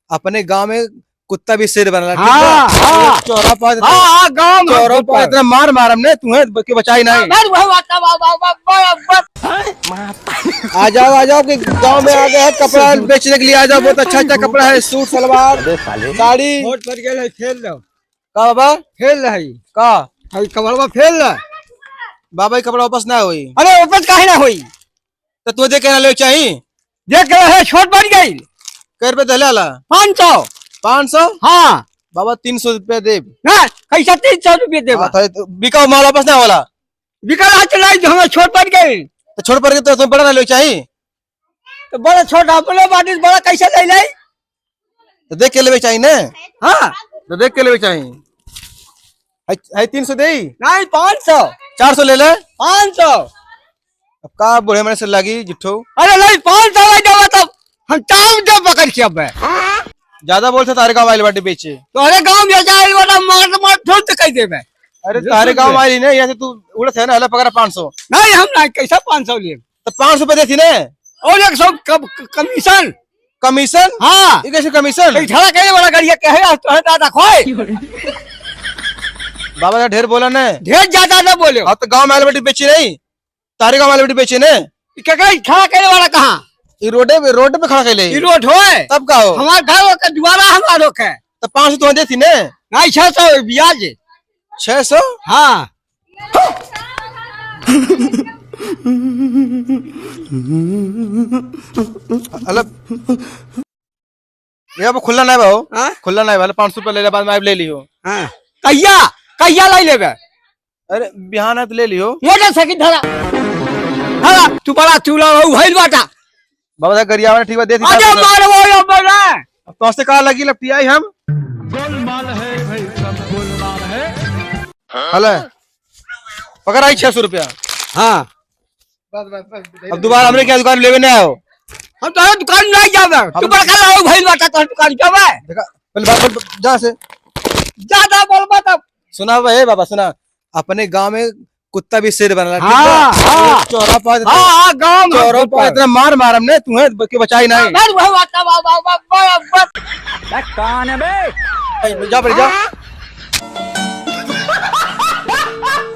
अपने गांव में कुत्ता भी शेर बना हाँ, हाँ। चौरा पर इतना मार मार हमने तुम्हें के बचाई नहीं। आ जाओ कि गांव में आ गए हैं कपड़ा बेचने के लिए। आ जाओ, बहुत अच्छा अच्छा कपड़ा है, सूट सलवार साड़ी। फेल का बाबा फेल रही का कपड़वा फेल रहा। बाबा कपड़ा वापस ना हुई अरे वापस काहे ना हुई? तो तू देख के ले चाहिए। देख रहे छोट बढ़ गई। कै रुपये दले आला? 500। 500? हाँ बाबा 300 रुपया दे। कैसा 300 रुपये देगा? बिका माल वापस ना वाला बिकल चलाई जो हमें छोट पड़ गई तो छोड़ पड़ के तो तुम बड़ा ना ले चाहिए। तो बड़ा छोटा अपने बाटी बड़ा कैसे ले ले? तो देख के ले चाहिए ना। हाँ तो देख के ले चाहिए। है 300 दे नहीं 500। 400 ले ले। 500 अब का बूढ़े मैंने से लगी जिठो। अरे नहीं 500 ले जाओ तब हम टाइम दे पकड़ के। अब ज्यादा बोलते तारे गाँव वाले बाटी बेचे तो अरे गाँव में जाए वाला मार मार ठोक तो कह देवे। अरे तारे गाँव वाली नहीं ऐसे तू उड़त है ना हला पकड़ा 500 नहीं हम नहीं कैसा 500 लिए तो 500 रुपए देती ने और 100 कमीशन। कमीशन? हाँ ये कैसे कमीशन? खड़ा करे वाला गाड़िया कहे तो है दादा खोए। बाबा ढेर बोला ने ढेर ज्यादा ना बोले। अब तो गाँव वाले बाटी बेची नहीं, तारे गाँव वाले बाटी बेचे ने। खड़ा करे वाला कहाँ? रोड पे खड़ा कैले रोड होए तब का हो? हमारे घर का द्वारा हमारो है तो 500 तो देती ने। नहीं 600 ब्याज। 600? हाँ ये खुला नहीं भाव। हाँ? खुला नहीं वाला 500 रुपया ले ले, बाद में ले लियो। हाँ कहिया कहिया ले लेबे? अरे बिहान है तो ले लियो। मोटरसाइकिल धरा धरा तू बड़ा चूल्हा भइल बाटा। बाबा दा गरिया वाला ठीक बा दे दी। अरे मारवो यो बड़ा अब तो से कहा लगी लपटियाई हम गोलमाल है भाई सब गोलमाल है। हले पकड़ आई 600 रुपया। हाँ अब दोबारा हमने क्या दुकान लेवे नहीं आओ। हम तो दुकान नहीं जावे। तू बड़ा लाओ भइल बाटा तो दुकान जावे। देखा पहले बात जा से ज्यादा बोलबा तब सुना भाई बाबा सुना। अपने गांव में कुत्ता भी शेर बना हाँ, हाँ। चौरा पर हाँ गाँव में चौरा पर इतना मार मार हमने तुम्हें के बचाई नहीं। वही बात कान है बे जा